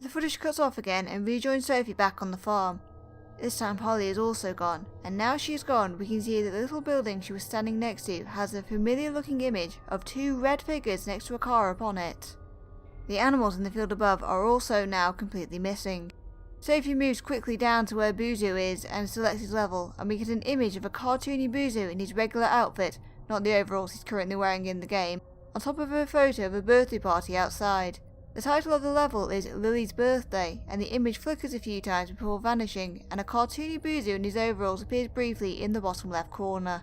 The footage cuts off again and rejoins Sophie back on the farm. This time Holly is also gone, and now she is gone we can see that the little building she was standing next to has a familiar looking image of two red figures next to a car upon it. The animals in the field above are also now completely missing. Sophie moves quickly down to where Boozoo is and selects his level, and we get an image of a cartoony Boozoo in his regular outfit, not the overalls he's currently wearing in the game, on top of a photo of a birthday party outside. The title of the level is Lily's Birthday, and the image flickers a few times before vanishing, and a cartoony Boozoo in his overalls appears briefly in the bottom left corner.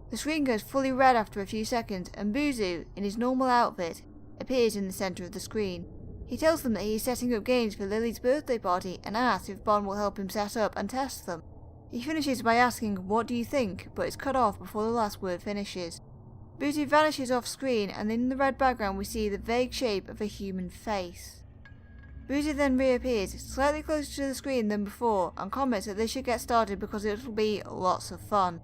The screen goes fully red after a few seconds, and Boozoo, in his normal outfit, appears in the centre of the screen. He tells them that he is setting up games for Lily's birthday party and asks if Bon will help him set up and test them. He finishes by asking, "What do you think?" but is cut off before the last word finishes. Boozoo vanishes off screen, and in the red background we see the vague shape of a human face. Boozoo then reappears, slightly closer to the screen than before, and comments that they should get started because it will be lots of fun.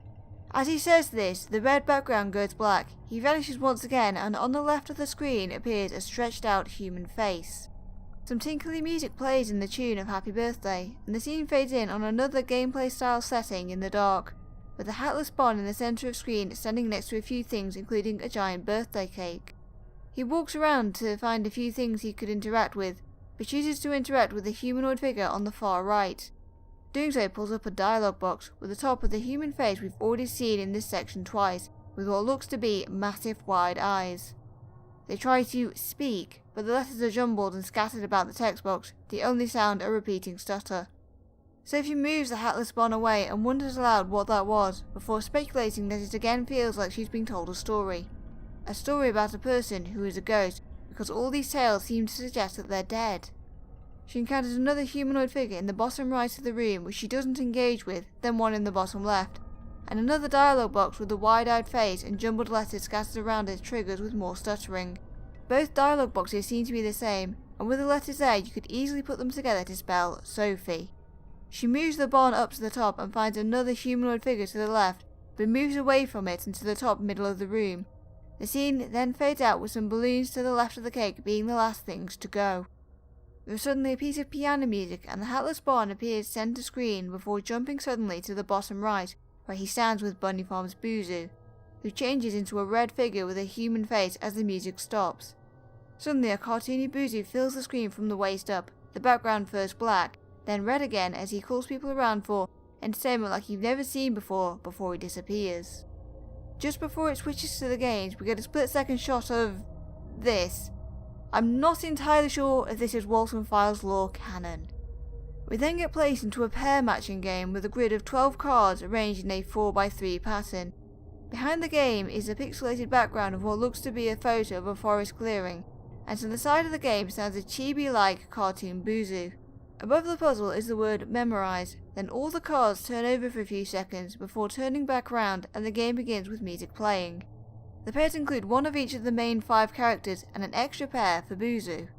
As he says this, the red background goes black, he vanishes once again, and on the left of the screen appears a stretched out human face. Some tinkly music plays in the tune of Happy Birthday, and the scene fades in on another gameplay style setting in the dark, with a hatless Bon in the centre of screen standing next to a few things including a giant birthday cake. He walks around to find a few things he could interact with, but chooses to interact with the humanoid figure on the far right. Doing so pulls up a dialogue box with the top of the human face we've already seen in this section twice, with what looks to be massive wide eyes. They try to speak, but the letters are jumbled and scattered about the text box, the only sound a repeating stutter. Sophie moves the hatless Bon away and wonders aloud what that was, before speculating that it again feels like she's being told a story. A story about a person who is a ghost, because all these tales seem to suggest that they're dead. She encounters another humanoid figure in the bottom right of the room which she doesn't engage with, then one in the bottom left, and another dialogue box with a wide-eyed face and jumbled letters scattered around it triggers with more stuttering. Both dialogue boxes seem to be the same, and with the letters there you could easily put them together to spell Sophie. She moves the Bon up to the top and finds another humanoid figure to the left, but moves away from it into the top middle of the room. The scene then fades out with some balloons to the left of the cake being the last things to go. There is suddenly a piece of piano music and the hatless Bon appears centre screen before jumping suddenly to the bottom right, where he stands with Bunnyfarm's Boozoo, who changes into a red figure with a human face as the music stops. Suddenly a cartoony Boozoo fills the screen from the waist up, the background first black, then red again as he calls people around for entertainment like you've never seen before he disappears. Just before it switches to the games, we get a split-second shot of this. I'm not entirely sure if this is Walten Files lore canon. We then get placed into a pair matching game with a grid of 12 cards arranged in a 4x3 pattern. Behind the game is a pixelated background of what looks to be a photo of a forest clearing, and to the side of the game stands a chibi-like cartoon Boozoo. Above the puzzle is the word memorize, then all the cards turn over for a few seconds before turning back around and the game begins with music playing. The pairs include one of each of the main 5 characters and an extra pair for Boozoo.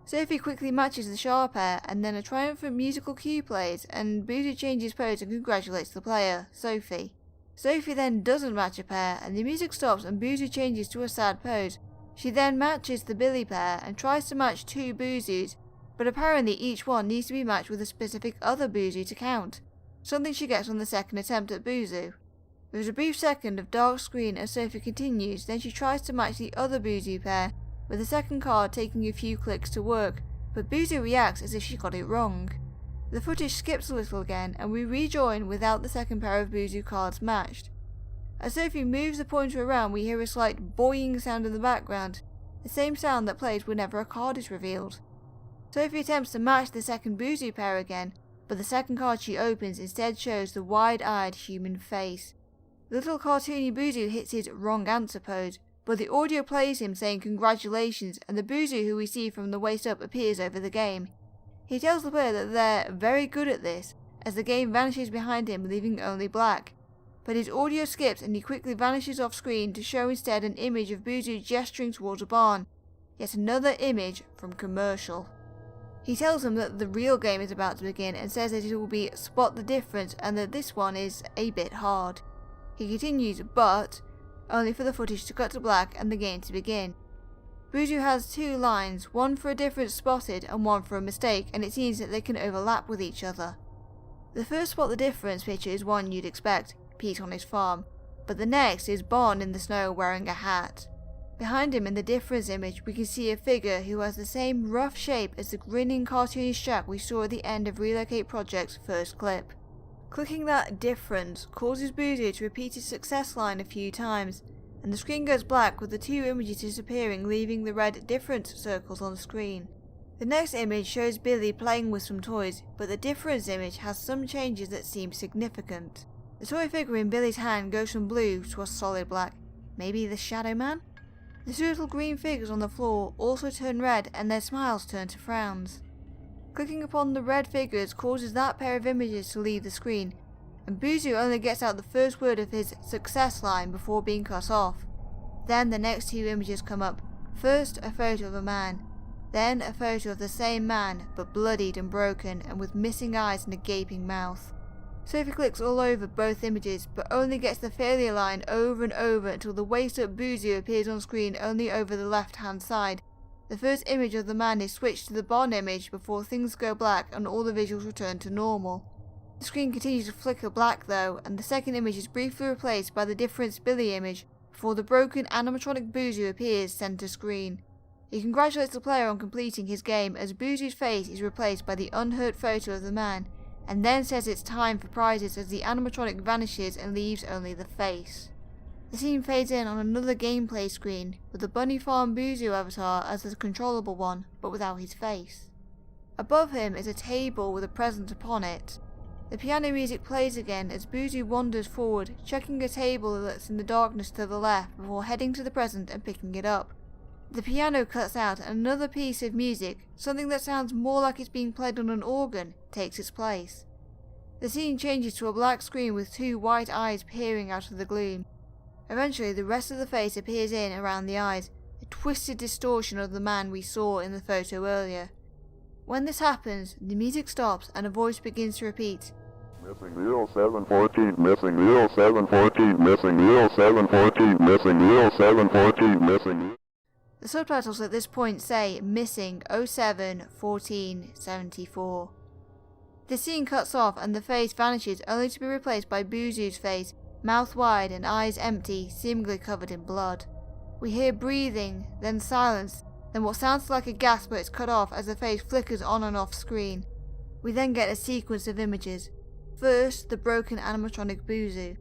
Sophie quickly matches the Shah pair and then a triumphant musical cue plays and Boozoo changes pose and congratulates the player, Sophie. Sophie then doesn't match a pair and the music stops and Boozoo changes to a sad pose. She then matches the Billy pair and tries to match 2 Boozoos, but apparently each one needs to be matched with a specific other Boozoo to count, something she gets on the second attempt at Boozoo. There is a brief second of dark screen as Sophie continues, then she tries to match the other Boozoo pair, with the second card taking a few clicks to work, but Boozoo reacts as if she got it wrong. The footage skips a little again and we rejoin without the second pair of Boozoo cards matched. As Sophie moves the pointer around we hear a slight boing sound in the background, the same sound that plays whenever a card is revealed. Sophie attempts to match the second Boozoo pair again, but the second card she opens instead shows the wide-eyed human face. The little cartoony Boozoo hits his wrong answer pose, but the audio plays him saying congratulations and the Boozoo who we see from the waist up appears over the game. He tells the player that they're very good at this, as the game vanishes behind him leaving only black. But his audio skips and he quickly vanishes off screen to show instead an image of Boozoo gesturing towards a barn. Yet another image from commercial. He tells them that the real game is about to begin and says that it will be spot the difference and that this one is a bit hard. He continues, but only for the footage to cut to black and the game to begin. Boozoo has two lines, one for a difference spotted and one for a mistake, and it seems that they can overlap with each other. The first spot the difference picture is one you'd expect, Pete on his farm, but the next is Bon in the snow wearing a hat. Behind him in the difference image we can see a figure who has the same rough shape as the grinning cartoonish chap we saw at the end of Relocate Project's first clip. Clicking that difference causes Boozoo to repeat his success line a few times, and the screen goes black with the two images disappearing, leaving the red difference circles on the screen. The next image shows Billy playing with some toys, but the difference image has some changes that seem significant. The toy figure in Billy's hand goes from blue to a solid black. Maybe the Shadow Man? The two little green figures on the floor also turn red and their smiles turn to frowns. Clicking upon the red figures causes that pair of images to leave the screen, and Boozoo only gets out the first word of his success line before being cut off. Then the next two images come up. First a photo of a man, then a photo of the same man but bloodied and broken and with missing eyes and a gaping mouth. Sophie clicks all over both images but only gets the failure line over and over until the waist up Boozoo appears on screen only over the left hand side. The first image of the man is switched to the Bon image before things go black and all the visuals return to normal. The screen continues to flicker black though, and the second image is briefly replaced by the difference Billy image before the broken animatronic Boozoo appears centre screen. He congratulates the player on completing his game as Boozoo's face is replaced by the unhurt photo of the man, and then says it's time for prizes as the animatronic vanishes and leaves only the face. The scene fades in on another gameplay screen, with the Bunnyfarm Boozoo avatar as the controllable one, but without his face. Above him is a table with a present upon it. The piano music plays again as Boozoo wanders forward, checking a table that's in the darkness to the left before heading to the present and picking it up. The piano cuts out and another piece of music, something that sounds more like it's being played on an organ, takes its place. The scene changes to a black screen with two white eyes peering out of the gloom. Eventually the rest of the face appears in around the eyes, a twisted distortion of the man we saw in the photo earlier. When this happens, the music stops and a voice begins to repeat, Missing 0714, missing 0714, missing 0714, missing 0714, missing. The subtitles at this point say missing 071474. The scene cuts off and the face vanishes only to be replaced by Boozoo's face, mouth wide and eyes empty, seemingly covered in blood. We hear breathing, then silence, then what sounds like a gasp but it's cut off as the face flickers on and off screen. We then get a sequence of images. First, the broken animatronic Boozoo.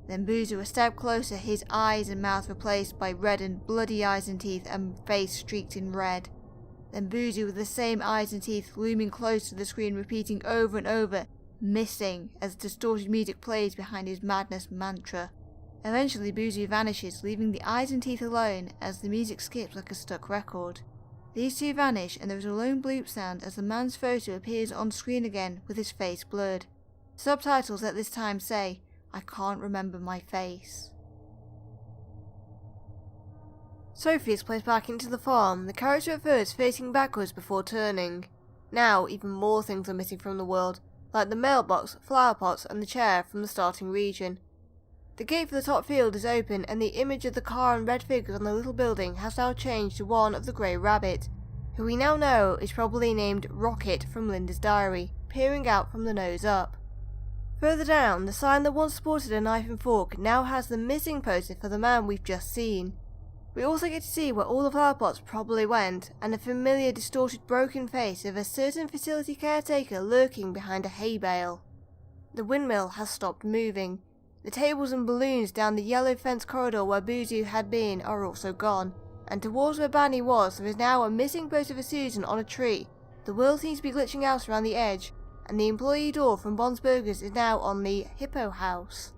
Then Boozoo a step closer, his eyes and mouth replaced by reddened, bloody eyes and teeth and face streaked in red. Then Boozoo with the same eyes and teeth looming close to the screen repeating over and over, missing, as distorted music plays behind his madness mantra. Eventually Boozoo vanishes, leaving the eyes and teeth alone as the music skips like a stuck record. These two vanish and there is a lone bloop sound as the man's photo appears on screen again with his face blurred. Subtitles at this time say, I can't remember my face. Sophie is placed back into the farm, the character at first facing backwards before turning. Now even more things are missing from the world, like the mailbox, flower pots and the chair from the starting region. The gate for the top field is open and the image of the car and red figures on the little building has now changed to one of the grey rabbit, who we now know is probably named Rocket from Linda's diary, peering out from the nose up. Further down, the sign that once sported a knife and fork now has the missing poster for the man we've just seen. We also get to see where all the flower pots probably went, and a familiar distorted broken face of a certain facility caretaker lurking behind a hay bale. The windmill has stopped moving. The tables and balloons down the yellow fence corridor where Boozoo had been are also gone, and towards where Bunny was there is now a missing poster for Susan on a tree. The world seems to be glitching out around the edge, and the employee door from Bon's Burgers is now on the Hippo House.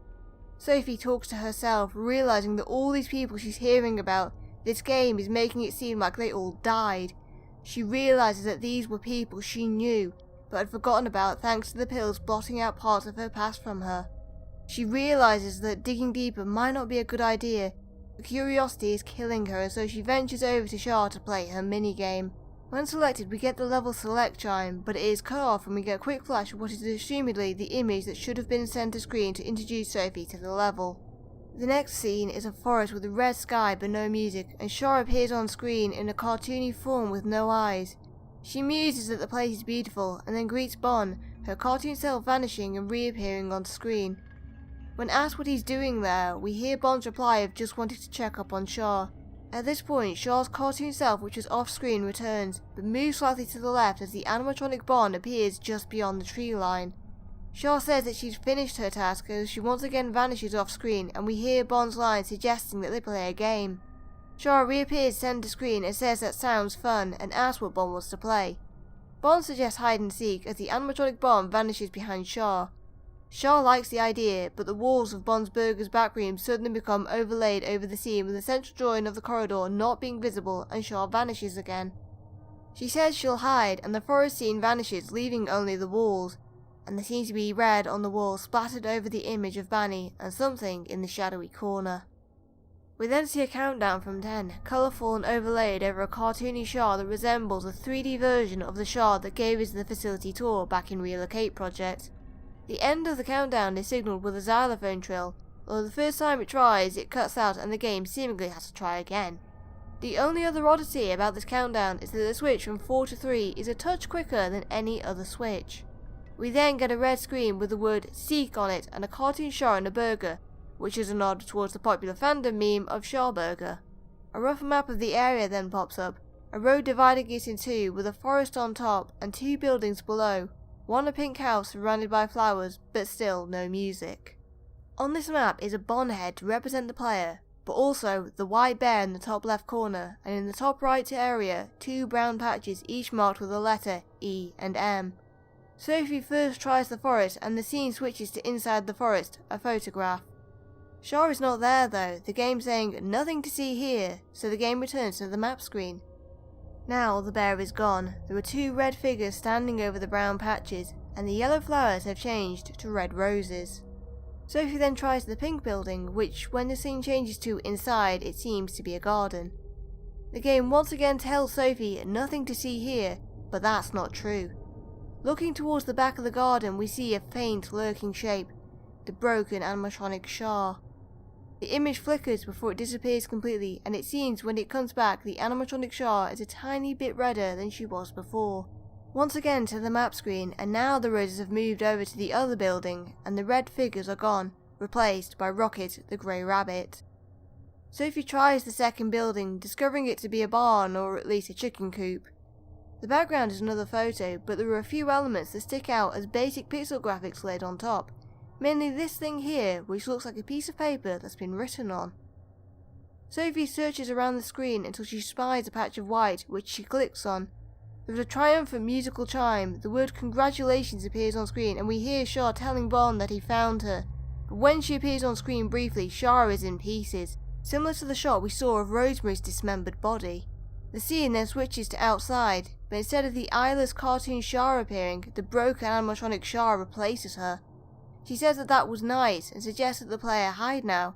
Sophie talks to herself, realising that all these people she's hearing about, this game is making it seem like they all died. She realises that these were people she knew, but had forgotten about thanks to the pills blotting out parts of her past from her. She realises that digging deeper might not be a good idea, but curiosity is killing her, and so she ventures over to Shah to play her minigame. When selected, we get the level select chime, but it is cut off and we get a quick flash of what is assumedly the image that should have been sent to screen to introduce Sophie to the level. The next scene is a forest with a red sky but no music, and Shaw appears on screen in a cartoony form with no eyes. She muses that the place is beautiful and then greets Bon, her cartoon self vanishing and reappearing on screen. When asked what he's doing there, we hear Bon's reply of just wanting to check up on Shaw. At this point, Shaw's cartoon self, which was off screen, returns, but moves slightly to the left as the animatronic Bon appears just beyond the tree line. Shaw says that she's finished her task as she once again vanishes off screen, and we hear Bon's line suggesting that they play a game. Shaw reappears center screen and says that sounds fun and asks what Bon wants to play. Bon suggests hide and seek as the animatronic Bon vanishes behind Shaw. Shaw likes the idea, but the walls of Bon's Burger's back room suddenly become overlaid over the scene with the central drawing of the corridor not being visible, and Shaw vanishes again. She says she'll hide, and the forest scene vanishes, leaving only the walls, and there seems to be red on the wall splattered over the image of Bunny and something in the shadowy corner. We then see a countdown from 10, colourful and overlaid over a cartoony Shaw that resembles a 3D version of the Shaw that gave us the facility tour back in Relocate Project. The end of the countdown is signalled with a xylophone trill, although the first time it tries, it cuts out and the game seemingly has to try again. The only other oddity about this countdown is that the switch from 4 to 3 is a touch quicker than any other switch. We then get a red screen with the word Seek on it and a cartoon Shaw and a burger, which is a nod towards the popular fandom meme of Shaw Burger. A rough map of the area then pops up, a road dividing it in two with a forest on top and two buildings below, one a pink house surrounded by flowers, but still no music. On this map is a Bon head to represent the player, but also the white bear in the top left corner, and in the top right area, two brown patches each marked with the letter E and M. Sophie first tries the forest and the scene switches to inside the forest, a photograph. Shaw is not there though, the game saying nothing to see here, so the game returns to the map screen. Now the bear is gone, there are two red figures standing over the brown patches, and the yellow flowers have changed to red roses. Sophie then tries the pink building, which when the scene changes to inside, it seems to be a garden. The game once again tells Sophie nothing to see here, but that's not true. Looking towards the back of the garden, we see a faint lurking shape, the broken animatronic Shaw. The image flickers before it disappears completely, and it seems when it comes back the animatronic Shaw is a tiny bit redder than she was before. Once again to the map screen, and now the roses have moved over to the other building, and the red figures are gone, replaced by Rocket the Grey Rabbit. Sophie tries the second building, discovering it to be a barn or at least a chicken coop. The background is another photo, but there are a few elements that stick out as basic pixel graphics laid on top. Mainly this thing here, which looks like a piece of paper that's been written on. Sophie searches around the screen until she spies a patch of white, which she clicks on. With a triumphant musical chime, the word congratulations appears on screen and we hear Shaw telling Bon that he found her. But when she appears on screen briefly, Shaw is in pieces, similar to the shot we saw of Rosemary's dismembered body. The scene then switches to outside, but instead of the eyeless cartoon Shaw appearing, the broken animatronic Shaw replaces her. She says that that was nice and suggests that the player hide now.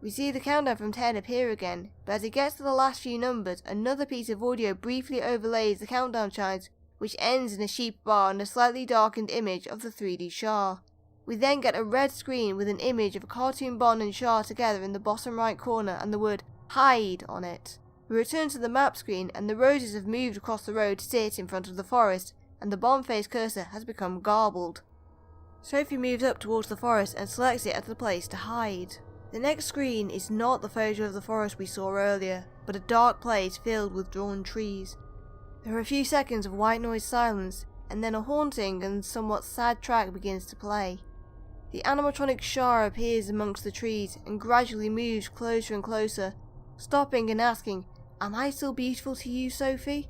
We see the countdown from 10 appear again, but as it gets to the last few numbers, another piece of audio briefly overlays the countdown chimes, which ends in a sheep bar and a slightly darkened image of the 3D Shaw. We then get a red screen with an image of a cartoon Bon and Shaw together in the bottom right corner and the word HIDE on it. We return to the map screen and the roses have moved across the road to sit in front of the forest, and the Bon-faced cursor has become garbled. Sophie moves up towards the forest and selects it as the place to hide. The next screen is not the photo of the forest we saw earlier, but a dark place filled with drawn trees. There are a few seconds of white noise silence, and then a haunting and somewhat sad track begins to play. The animatronic Shaw appears amongst the trees and gradually moves closer and closer, stopping and asking, "Am I still beautiful to you, Sophie?"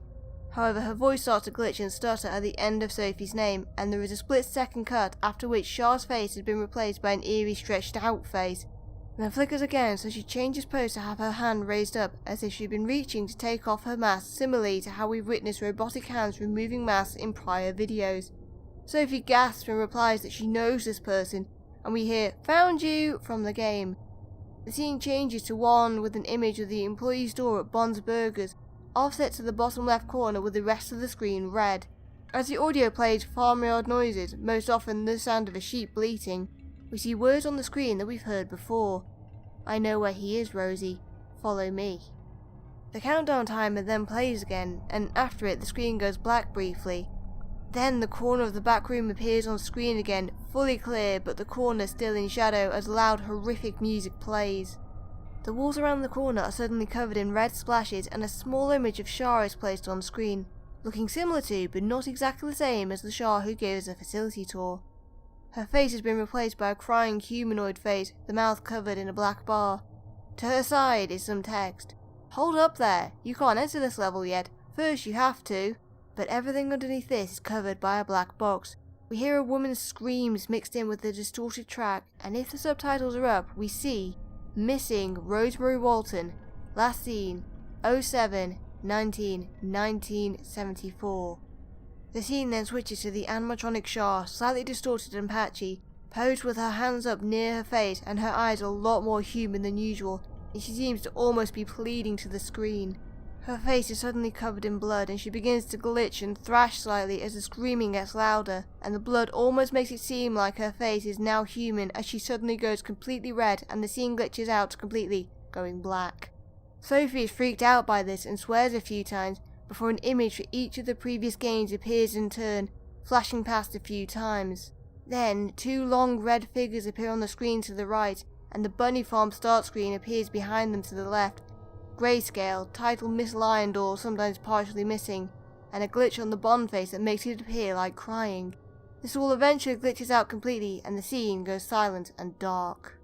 However, her voice starts to glitch and stutter at the end of Sophie's name, and there is a split-second cut after which Shaw's face has been replaced by an eerie stretched-out face. And then flickers again, so she changes pose to have her hand raised up, as if she'd been reaching to take off her mask, similarly to how we've witnessed robotic hands removing masks in prior videos. Sophie gasps and replies that she knows this person, and we hear, "Found you!" from the game. The scene changes to one with an image of the employee's door at Bon's Burgers, offset to the bottom left corner with the rest of the screen red. As the audio plays farmyard noises, most often the sound of a sheep bleating, we see words on the screen that we've heard before. I know where he is, Rosie. Follow me. The countdown timer then plays again, and after it the screen goes black briefly. Then the corner of the back room appears on screen again, fully clear, but the corner still in shadow as loud horrific music plays. The walls around the corner are suddenly covered in red splashes and a small image of Shah is placed on screen, looking similar to but not exactly the same as the Shah who gave us a facility tour. Her face has been replaced by a crying humanoid face, the mouth covered in a black bar. To her side is some text. Hold up there, you can't enter this level yet, first you have to. But everything underneath this is covered by a black box. We hear a woman's screams mixed in with the distorted track, and if the subtitles are up, we see Missing Rosemary Walten, last seen 07-19-1974. The scene then switches to the animatronic Shah, slightly distorted and patchy, posed with her hands up near her face and her eyes a lot more human than usual, and she seems to almost be pleading to the screen. Her face is suddenly covered in blood and she begins to glitch and thrash slightly as the screaming gets louder, and the blood almost makes it seem like her face is now human as she suddenly goes completely red and the scene glitches out completely, going black. Sophie is freaked out by this and swears a few times before an image for each of the previous games appears in turn, flashing past a few times. Then, two long red figures appear on the screen to the right, and the Bunnyfarm start screen appears behind them to the left. Grayscale, title misaligned or sometimes partially missing, and a glitch on the Bond face that makes it appear like crying. This all eventually glitches out completely and the scene goes silent and dark.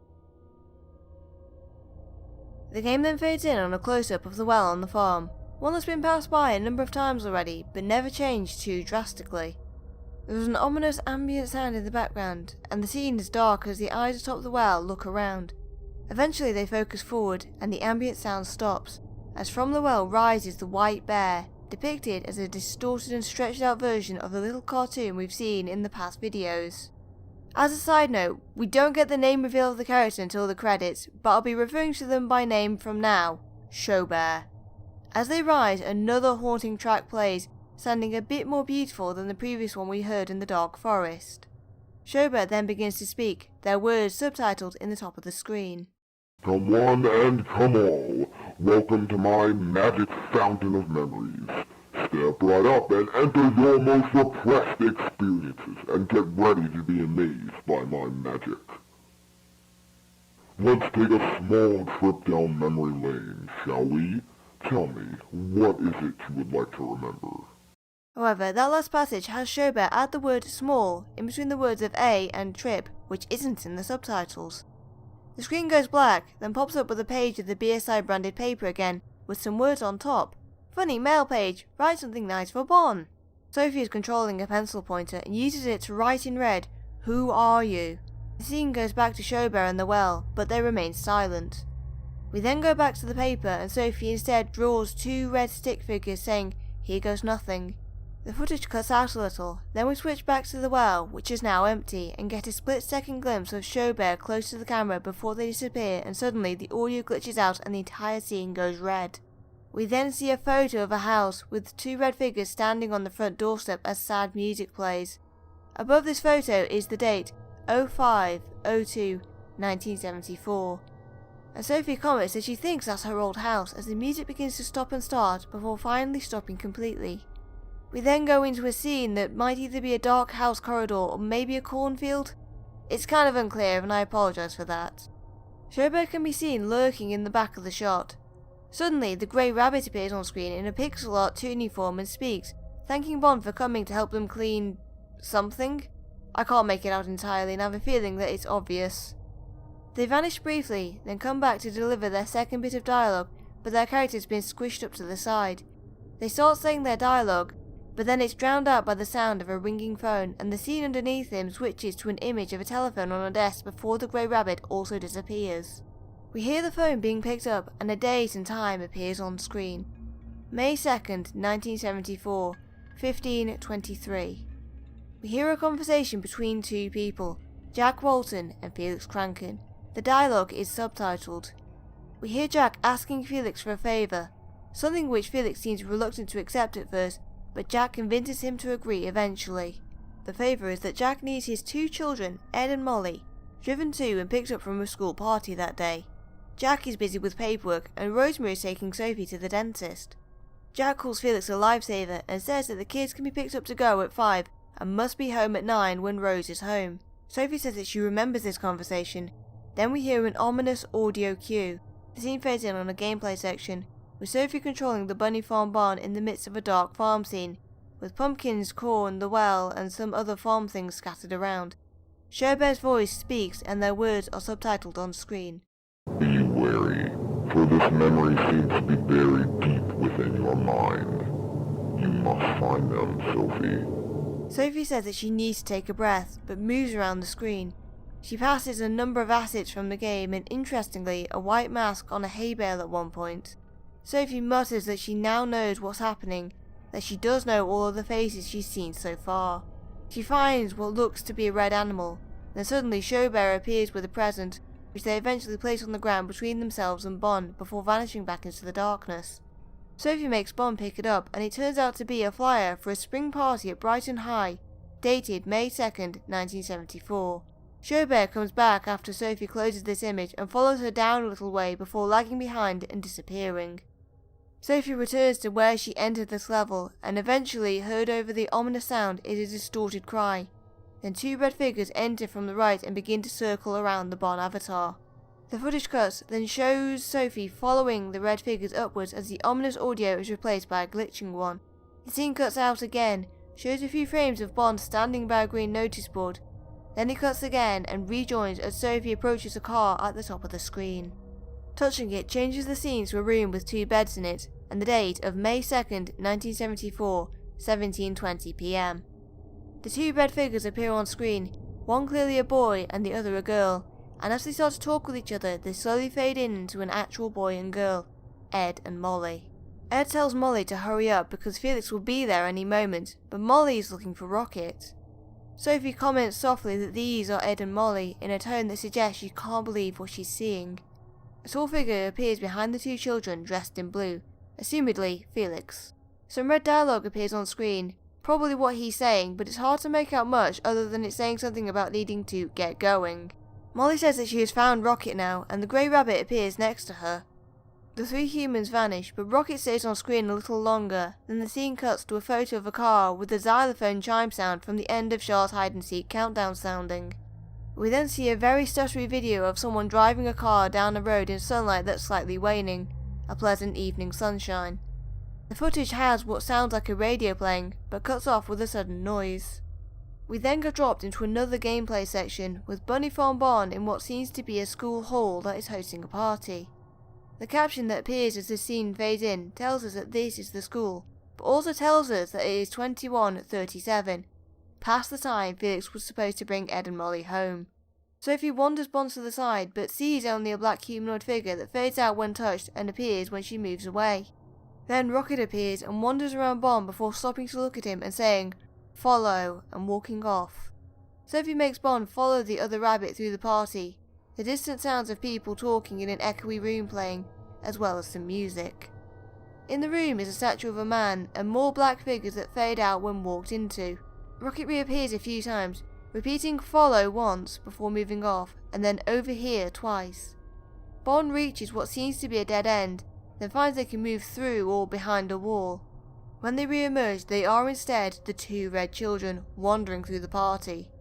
The game then fades in on a close-up of the well on the farm, one that's been passed by a number of times already but never changed too drastically. There is an ominous ambient sound in the background, and the scene is dark as the eyes atop the well look around. Eventually they focus forward and the ambient sound stops, as from the well rises the white bear, depicted as a distorted and stretched out version of the little cartoon we've seen in the past videos. As a side note, we don't get the name reveal of the character until the credits, but I'll be referring to them by name from now, Showbear. As they rise, another haunting track plays, sounding a bit more beautiful than the previous one we heard in the dark forest. Showbear then begins to speak, their words subtitled in the top of the screen. Come one and come all, welcome to my magic fountain of memories. Step right up and enter your most repressed experiences and get ready to be amazed by my magic. Let's take a small trip down memory lane, shall we? Tell me, what is it you would like to remember? However, that last passage has Showbear add the word small in between the words of A and trip, which isn't in the subtitles. The screen goes black, then pops up with a page of the BSI branded paper again, with some words on top. Funny mail page, write something nice for Bon. Sophie is controlling a pencil pointer and uses it to write in red, "Who are you?" The scene goes back to Showbear and the well, but they remain silent. We then go back to the paper and Sophie instead draws two red stick figures saying, "Here goes nothing." The footage cuts out a little, then we switch back to the well, which is now empty, and get a split-second glimpse of Showbear close to the camera before they disappear, and suddenly the audio glitches out and the entire scene goes red. We then see a photo of a house with two red figures standing on the front doorstep as sad music plays. Above this photo is the date 05/02/1974. And Sophie comments that she thinks that's her old house as the music begins to stop and start before finally stopping completely. We then go into a scene that might either be a dark house corridor or maybe a cornfield. It's kind of unclear and I apologise for that. Showbear can be seen lurking in the back of the shot. Suddenly, the grey rabbit appears on screen in a pixel art uniform and speaks, thanking Bond for coming to help them clean something. I can't make it out entirely and I have a feeling that it's obvious. They vanish briefly, then come back to deliver their second bit of dialogue, but their character's been squished up to the side. They start saying their dialogue, but then it's drowned out by the sound of a ringing phone, and the scene underneath him switches to an image of a telephone on a desk before the grey rabbit also disappears. We hear the phone being picked up, and a date and time appears on screen. May 2nd, 1974, 15:23. We hear a conversation between two people, Jack Walten and Felix Kranken. The dialogue is subtitled. We hear Jack asking Felix for a favour, something which Felix seems reluctant to accept at first, but Jack convinces him to agree eventually. The favour is that Jack needs his two children, Ed and Molly, driven to and picked up from a school party that day. Jack is busy with paperwork and Rosemary is taking Sophie to the dentist. Jack calls Felix a lifesaver and says that the kids can be picked up to go at 5 and must be home at 9 when Rose is home. Sophie says that she remembers this conversation. Then we hear an ominous audio cue. The scene fades in on a gameplay section, with Sophie controlling the Bunnyfarm barn in the midst of a dark farm scene, with pumpkins, corn, the well, and some other farm things scattered around. Showbear's voice speaks and their words are subtitled on screen. Be wary, for this memory seems to be buried deep within your mind. You must find them, Sophie. Sophie says that she needs to take a breath, but moves around the screen. She passes a number of assets from the game and, interestingly, a white mask on a hay bale at one point. Sophie mutters that she now knows what's happening, that she does know all of the faces she's seen so far. She finds what looks to be a red animal, then suddenly Showbear appears with a present, which they eventually place on the ground between themselves and Bon before vanishing back into the darkness. Sophie makes Bon pick it up and it turns out to be a flyer for a spring party at Brighton High, dated May 2nd, 1974. Showbear comes back after Sophie closes this image and follows her down a little way before lagging behind and disappearing. Sophie returns to where she entered this level and eventually heard over the ominous sound is a distorted cry. Then 2 red figures enter from the right and begin to circle around the Bon avatar. The footage cuts, then shows Sophie following the red figures upwards as the ominous audio is replaced by a glitching one. The scene cuts out again, shows a few frames of Bon standing by a green notice board. Then it cuts again and rejoins as Sophie approaches a car at the top of the screen. Touching it changes the scene to a room with 2 beds in it, and the date of May 2nd, 1974, 17:20 PM. The 2 red figures appear on screen, one clearly a boy and the other a girl, and as they start to talk with each other, they slowly fade in into an actual boy and girl, Ed and Molly. Ed tells Molly to hurry up because Felix will be there any moment, but Molly is looking for Rocket. Sophie comments softly that these are Ed and Molly in a tone that suggests she can't believe what she's seeing. A tall figure appears behind the 2 children dressed in blue, assumedly Felix. Some red dialogue appears on screen, probably what he's saying, but it's hard to make out much other than it saying something about needing to get going. Molly says that she has found Rocket now, and the grey rabbit appears next to her. The 3 humans vanish, but Rocket stays on screen a little longer, then the scene cuts to a photo of a car with the xylophone chime sound from the end of Char's hide-and-seek countdown sounding. We then see a very stuttery video of someone driving a car down a road in sunlight that's slightly waning, a pleasant evening sunshine. The footage has what sounds like a radio playing, but cuts off with a sudden noise. We then get dropped into another gameplay section with Bunnyfarm Barn in what seems to be a school hall that is hosting a party. The caption that appears as the scene fades in tells us that this is the school, but also tells us that it is 21:37, past the time Felix was supposed to bring Ed and Molly home. Sophie wanders Bon to the side, but sees only a black humanoid figure that fades out when touched and appears when she moves away. Then Rocket appears and wanders around Bon before stopping to look at him and saying, "Follow," and walking off. Sophie makes Bon follow the other rabbit through the party, the distant sounds of people talking in an echoey room playing, as well as some music. In the room is a statue of a man and more black figures that fade out when walked into. Rocket reappears a few times, repeating "follow" once before moving off, and then "over here" twice. Bon reaches what seems to be a dead end, then finds they can move through or behind a wall. When they re-emerge, they are instead the 2 red children wandering through the party.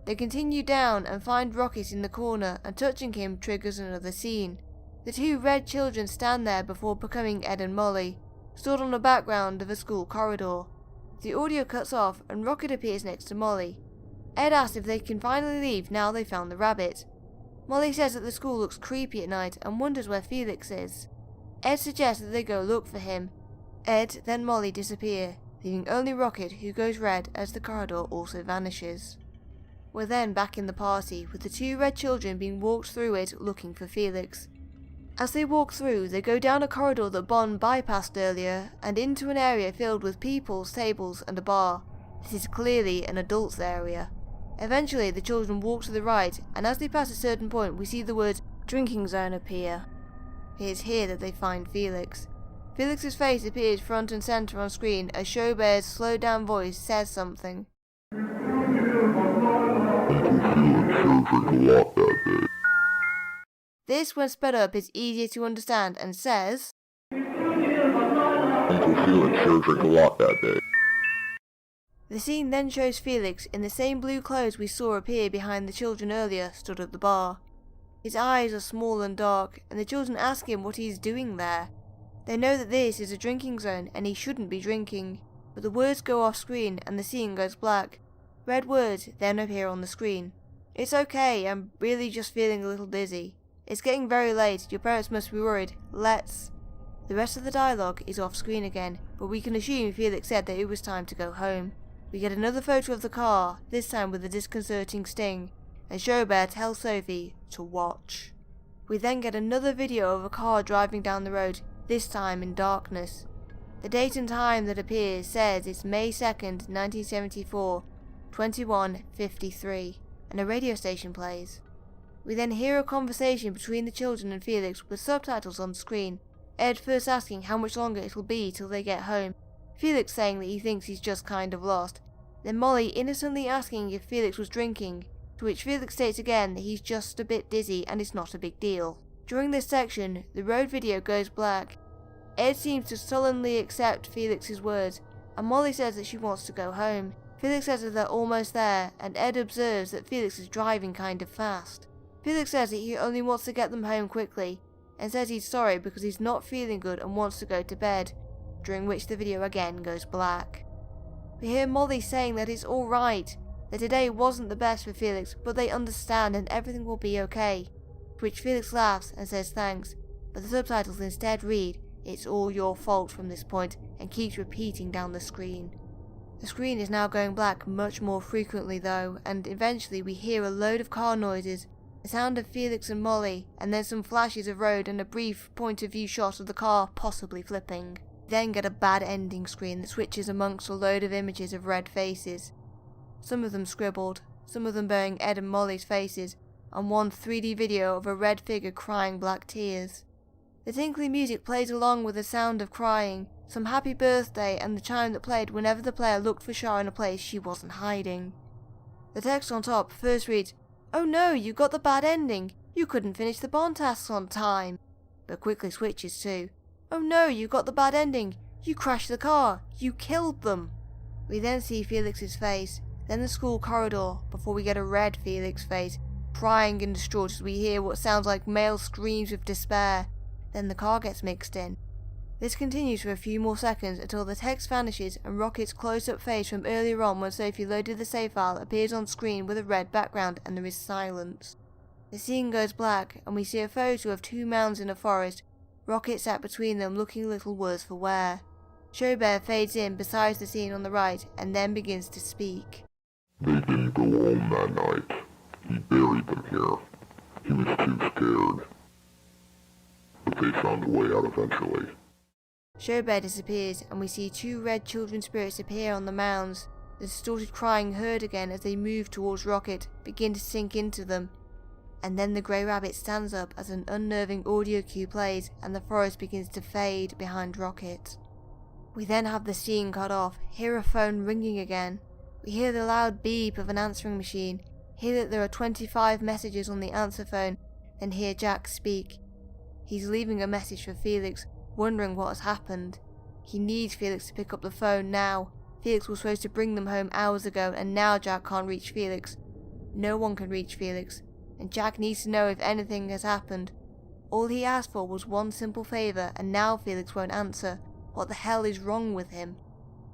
They continue down and find Rocket in the corner, and touching him triggers another scene. The 2 red children stand there before becoming Ed and Molly, stood on the background of a school corridor. The audio cuts off and Rocket appears next to Molly. Ed asks if they can finally leave now they found the rabbit. Molly says that the school looks creepy at night and wonders where Felix is. Ed suggests that they go look for him. Ed then Molly disappear, leaving only Rocket, who goes red as the corridor also vanishes. We're then back in the party, with the 2 red children being walked through it looking for Felix. As they walk through, they go down a corridor that Bon bypassed earlier, and into an area filled with people, tables, and a bar. This is clearly an adults area. Eventually, the children walk to the right, and as they pass a certain point, we see the words "drinking zone" appear. It is here that they find Felix. Felix's face appears front and center on screen as Showbear's slowed down voice says something. I can feel it sure drink a lot that day. This, when sped up, is easier to understand and says, Uncle Felix sure drank a lot that day. The scene then shows Felix in the same blue clothes we saw appear behind the children earlier, stood at the bar. His eyes are small and dark, and the children ask him what he is doing there. They know that this is a drinking zone and he shouldn't be drinking, but the words go off screen and the scene goes black. Red words then appear on the screen. It's okay, I'm really just feeling a little dizzy. It's getting very late, your parents must be worried, let's... The rest of the dialogue is off screen again, but we can assume Felix said that it was time to go home. We get another photo of the car, this time with a disconcerting sting, and SpiderBee tells Sophie to watch. We then get another video of a car driving down the road, this time in darkness. The date and time that appears says it's May 2nd, 1974, 21:53, and a radio station plays. We then hear a conversation between the children and Felix with subtitles on screen, Ed first asking how much longer it'll be till they get home, Felix saying that he thinks he's just kind of lost, then Molly innocently asking if Felix was drinking, to which Felix states again that he's just a bit dizzy and it's not a big deal. During this section, the road video goes black. Ed seems to sullenly accept Felix's words, and Molly says that she wants to go home. Felix says that they're almost there, and Ed observes that Felix is driving kind of fast. Felix says that he only wants to get them home quickly, and says he's sorry because he's not feeling good and wants to go to bed, during which the video again goes black. We hear Molly saying that it's alright, that today wasn't the best for Felix, but they understand and everything will be okay, to which Felix laughs and says thanks, but the subtitles instead read, "It's all your fault" from this point, and keeps repeating down the screen. The screen is now going black much more frequently though, and eventually we hear a load of car noises, the sound of Felix and Molly, and then some flashes of road and a brief point-of-view shot of the car possibly flipping. We then get a bad ending screen that switches amongst a load of images of red faces. Some of them scribbled, some of them bearing Ed and Molly's faces, and one 3D video of a red figure crying black tears. The tinkly music plays along with the sound of crying, some happy birthday and the chime that played whenever the player looked for Char in a place she wasn't hiding. The text on top first reads, "Oh no, you got the bad ending, you couldn't finish the bond tasks on time," but quickly switches to, "Oh no, you got the bad ending, you crashed the car, you killed them." We then see Felix's face, then the school corridor, before we get a red Felix face, crying and distraught as we hear what sounds like male screams of despair. Then the car gets mixed in. This continues for a few more seconds until the text vanishes and Rocket's close-up face from earlier on when Sophie loaded the save file appears on screen with a red background and there is silence. The scene goes black and we see a photo of two mounds in a forest, Rocket sat between them looking a little worse for wear. SpiderBee fades in beside the scene on the right and then begins to speak. They didn't go home that night. He buried them here. He was too scared. But they found a way out eventually. SpiderBee disappears and we see two red children spirits appear on the mounds. The distorted crying heard again as they move towards Rocket, begin to sink into them. And then the grey rabbit stands up as an unnerving audio cue plays and the forest begins to fade behind Rocket. We then have the scene cut off, hear a phone ringing again. We hear the loud beep of an answering machine, hear that there are 25 messages on the answer phone, then hear Jack speak. He's leaving a message for Felix, wondering what has happened. He needs Felix to pick up the phone now. Felix was supposed to bring them home hours ago and now Jack can't reach Felix. No one can reach Felix, and Jack needs to know if anything has happened. All he asked for was one simple favour and now Felix won't answer. What the hell is wrong with him?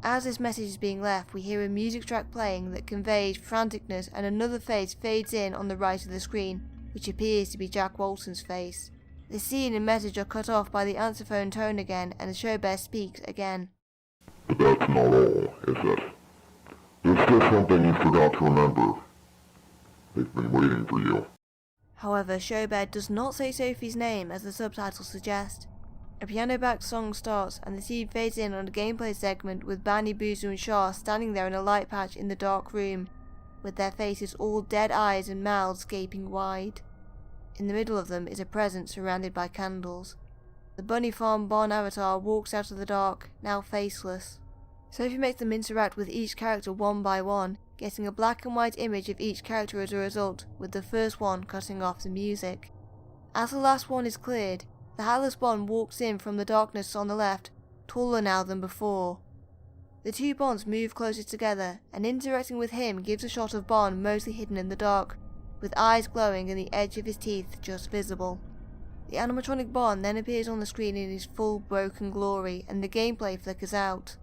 As this message is being left, we hear a music track playing that conveys franticness and another face fades in on the right of the screen, which appears to be Jack Walton's face. The scene and message are cut off by the answer phone tone again and the SpiderBee speaks again. But that's not all, is it? There's still something you forgot to remember. They've been waiting for you. However, SpiderBee does not say Sophie's name as the subtitles suggest. A piano-backed song starts and the scene fades in on a gameplay segment with Bunny, Boozoo and Char standing there in a light patch in the dark room, with their faces all dead eyes and mouths gaping wide. In the middle of them is a present surrounded by candles. The Bunnyfarm barn avatar walks out of the dark, now faceless. Sophie makes them interact with each character one by one, getting a black and white image of each character as a result, with the first one cutting off the music. As the last one is cleared, the hatless Bond walks in from the darkness on the left, taller now than before. The two Bonds move closer together, and interacting with him gives a shot of Bond mostly hidden in the dark, with eyes glowing and the edge of his teeth just visible. The animatronic Bond then appears on the screen in his full broken glory, and the gameplay flickers out.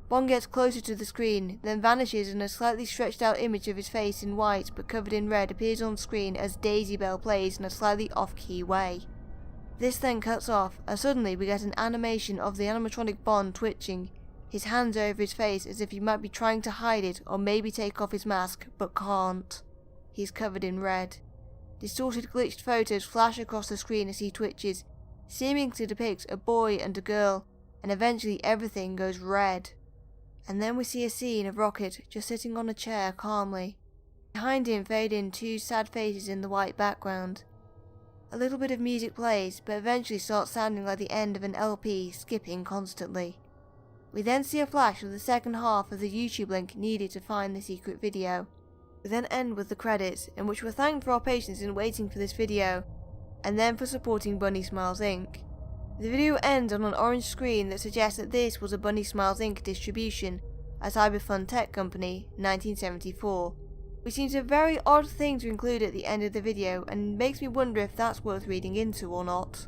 Bond gets closer to the screen, then vanishes, and a slightly stretched out image of his face in white but covered in red appears on screen as Daisy Bell plays in a slightly off-key way. This then cuts off, and suddenly we get an animation of the animatronic Bond twitching, his hands over his face as if he might be trying to hide it or maybe take off his mask, but can't. He's covered in red. Distorted glitched photos flash across the screen as he twitches, seeming to depict a boy and a girl, and eventually everything goes red. And then we see a scene of Rocket just sitting on a chair calmly. Behind him fade in two sad faces in the white background. A little bit of music plays, but eventually starts sounding like the end of an LP skipping constantly. We then see a flash of the second half of the YouTube link needed to find the secret video. We then end with the credits, in which we're thanked for our patience in waiting for this video, and then for supporting Bunny Smiles Inc. The video ends on an orange screen that suggests that this was a Bunny Smiles Inc. distribution, a Cyberfun tech company, 1974. Which seems a very odd thing to include at the end of the video, and makes me wonder if that's worth reading into or not.